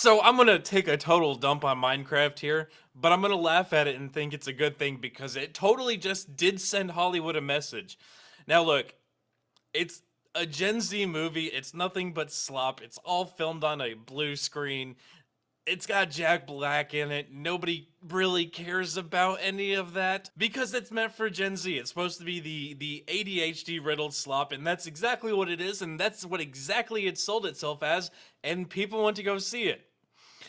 So I'm gonna take a total dump on Minecraft here, but I'm gonna laugh at it and think it's a good thing because it totally just did send Hollywood a message. Now look, it's a Gen Z movie. It's nothing but slop. It's all filmed on a blue screen. It's got Jack Black in it. Nobody really cares about any of that because it's meant for Gen Z. It's supposed to be the ADHD riddled slop, and that's exactly what it is, and that's what exactly it sold itself as, and people want to go see it.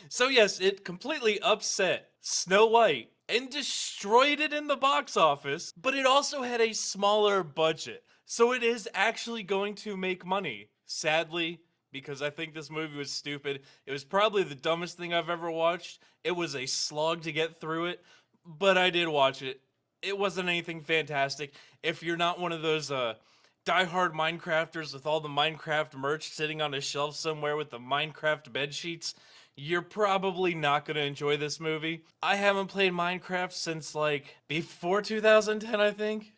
So yes, it completely upset Snow White and destroyed it in the box office, but it also had a smaller budget. So it is actually going to make money. Sadly, because I think this movie was stupid. It was probably the dumbest thing I've ever watched. It was a slog to get through it, but I did watch it. It wasn't anything fantastic. If you're not one of those diehard Minecrafters with all the Minecraft merch sitting on a shelf somewhere with the Minecraft bed sheets, you're probably not going to enjoy this movie. I haven't played Minecraft since like before 2010, I think,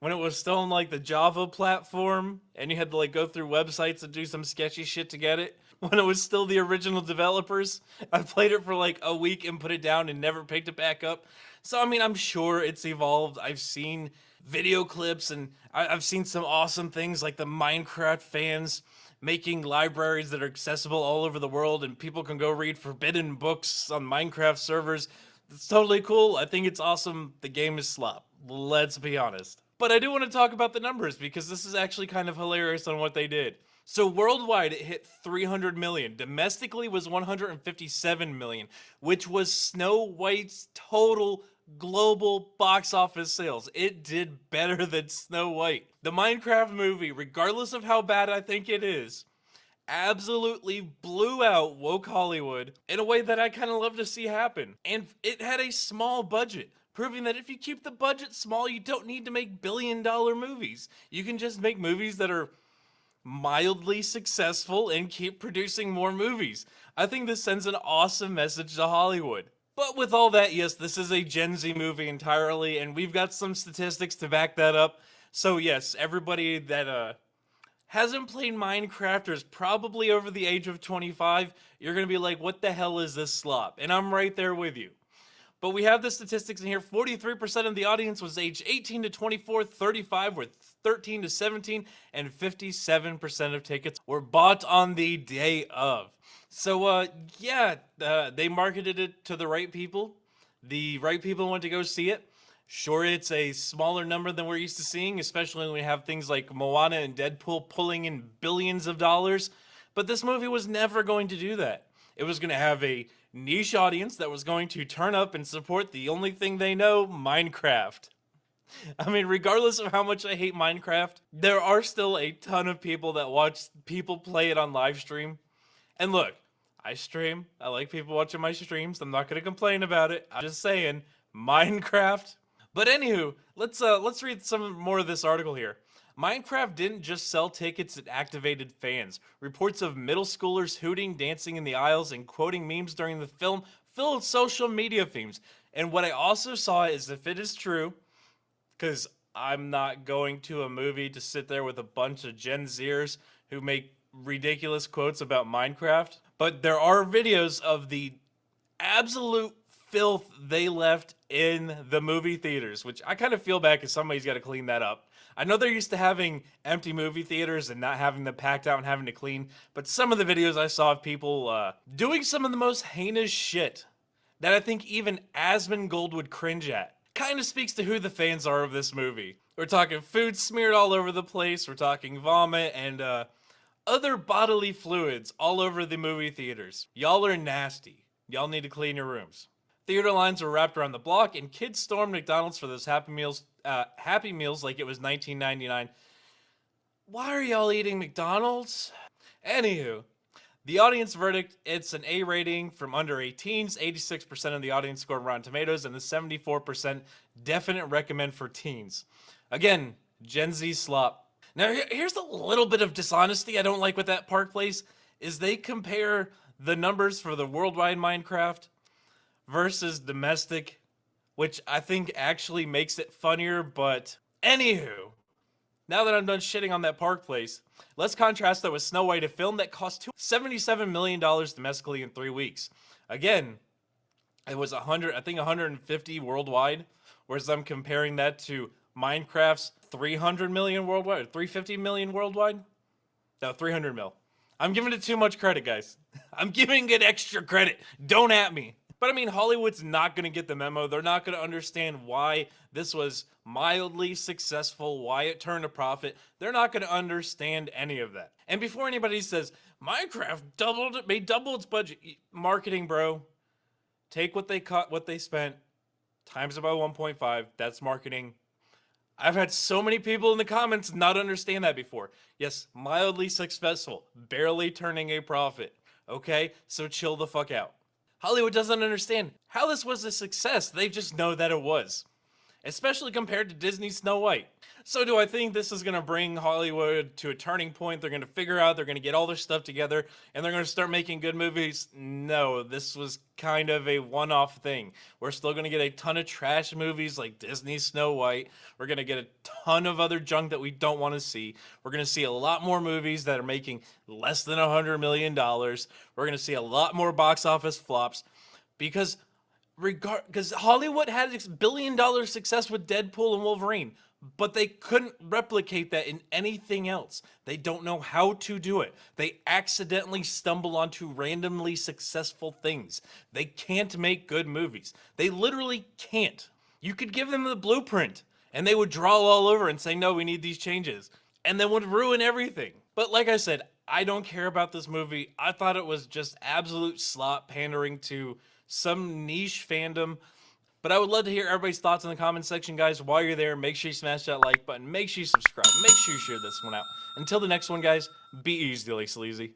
when it was still on like the Java platform and you had to like go through websites and do some sketchy shit to get it. When it was still the original developers, I played it for like a week and put it down and never picked it back up. So I mean, I'm sure it's evolved. I've seen video clips and I've seen some awesome things like the Minecraft fans making libraries that are accessible all over the world and people can go read forbidden books on Minecraft servers. It's totally cool. I think it's awesome. The game is slop. Let's be honest. But I do want to talk about the numbers because this is actually kind of hilarious on what they did. So worldwide it hit 300 million. Domestically was 157 million, which was Snow White's total global box office sales. It did better than Snow White. The Minecraft movie, regardless of how bad I think it is, absolutely blew out woke Hollywood in a way that I kind of love to see happen. And it had a small budget, proving that if you keep the budget small, you don't need to make billion-dollar movies. You can just make movies that are mildly successful and keep producing more movies. I think this sends an awesome message to Hollywood. But with all that, yes, this is a Gen Z movie entirely, and we've got some statistics to back that up. So yes, everybody that hasn't played Minecraft or is probably over the age of 25, you're gonna be like, what the hell is this slop? And I'm right there with you. But we have the statistics in here. 43% of the audience was age 18 to 24, 35 were 13 to 17, and 57% of tickets were bought on the day of. So, yeah, they marketed it to the right people. The right people went to go see it. Sure, it's a smaller number than we're used to seeing, especially when we have things like Moana and Deadpool pulling in billions of dollars. But this movie was never going to do that. It was going to have a niche audience that was going to turn up and support the only thing they know, Minecraft. I mean, regardless of how much I hate Minecraft, there are still a ton of people that watch people play it on live stream. And look, I stream. I like people watching my streams. I'm not going to complain about it. I'm just saying, Minecraft. But anywho, let's read some more of this article here. Minecraft didn't just sell tickets, it activated fans. Reports of middle schoolers hooting, dancing in the aisles, and quoting memes during the film filled social media themes. And what I also saw is, if it is true, because I'm not going to a movie to sit there with a bunch of Gen Zers who make ridiculous quotes about Minecraft, but there are videos of the absolute filth they left in the movie theaters, which I kind of feel bad because somebody's got to clean that up. I know they're used to having empty movie theaters and not having them packed out and having to clean, but some of the videos I saw of people doing some of the most heinous shit that I think even Asmongold would cringe at kind of speaks to who the fans are of this movie. We're talking food smeared all over the place, we're talking vomit, and other bodily fluids all over the movie theaters. Y'all are nasty. Y'all need to clean your rooms. Theater lines were wrapped around the block, and kids stormed McDonald's for those Happy Meals like it was 1999. Why are y'all eating McDonald's? Anywho, the audience verdict, it's an A rating from under 18s. 86% of the audience scored Rotten Tomatoes, and the 74% definite recommend for teens. Again, Gen Z slop. Now, here's a little bit of dishonesty I don't like with that Park Place, is they compare the numbers for the worldwide Minecraft versus domestic, which I think actually makes it funnier, but anywho, Now that I'm done shitting on that park place, let's contrast that with Snow White, a film that cost $77 million domestically in 3 weeks. Again, it was 100, I think 150 worldwide, whereas I'm comparing that to Minecraft's 300 million worldwide, 350 million worldwide. No, 300 mil. I'm giving it too much credit, guys. I'm giving it extra credit. Don't at me. But I mean, Hollywood's not going to get the memo. They're not going to understand why this was mildly successful, why it turned a profit. They're not going to understand any of that. And before anybody says, Minecraft made double its budget, marketing, bro. Take what they cut, what they spent, times it by 1.5. That's marketing. I've had so many people in the comments not understand that before. Yes, mildly successful, barely turning a profit. Okay, so chill the fuck out. Hollywood doesn't understand how this was a success. They just know that it was, especially compared to Disney's Snow White. So do I think this is going to bring Hollywood to a turning point? They're going to figure out, they're going to get all their stuff together, and they're going to start making good movies? No, this was kind of a one-off thing. We're still going to get a ton of trash movies like Disney's Snow White. We're going to get a ton of other junk that we don't want to see. We're going to see a lot more movies that are making less than $100 million. We're going to see a lot more box office flops because Hollywood had a billion-dollar success with Deadpool and Wolverine, but they couldn't replicate that in anything else. They don't know how to do it. They accidentally stumble onto randomly successful things. They can't make good movies. They literally can't. You could give them the blueprint, and they would draw all over and say, no, we need these changes, and then would ruin everything. But like I said, I don't care about this movie. I thought it was just absolute slop pandering to some niche fandom. But I would love to hear everybody's thoughts in the comment section, guys. While you're there, make sure you smash that like button. Make sure you subscribe. Make sure you share this one out. Until the next one, guys, be easily sleazy.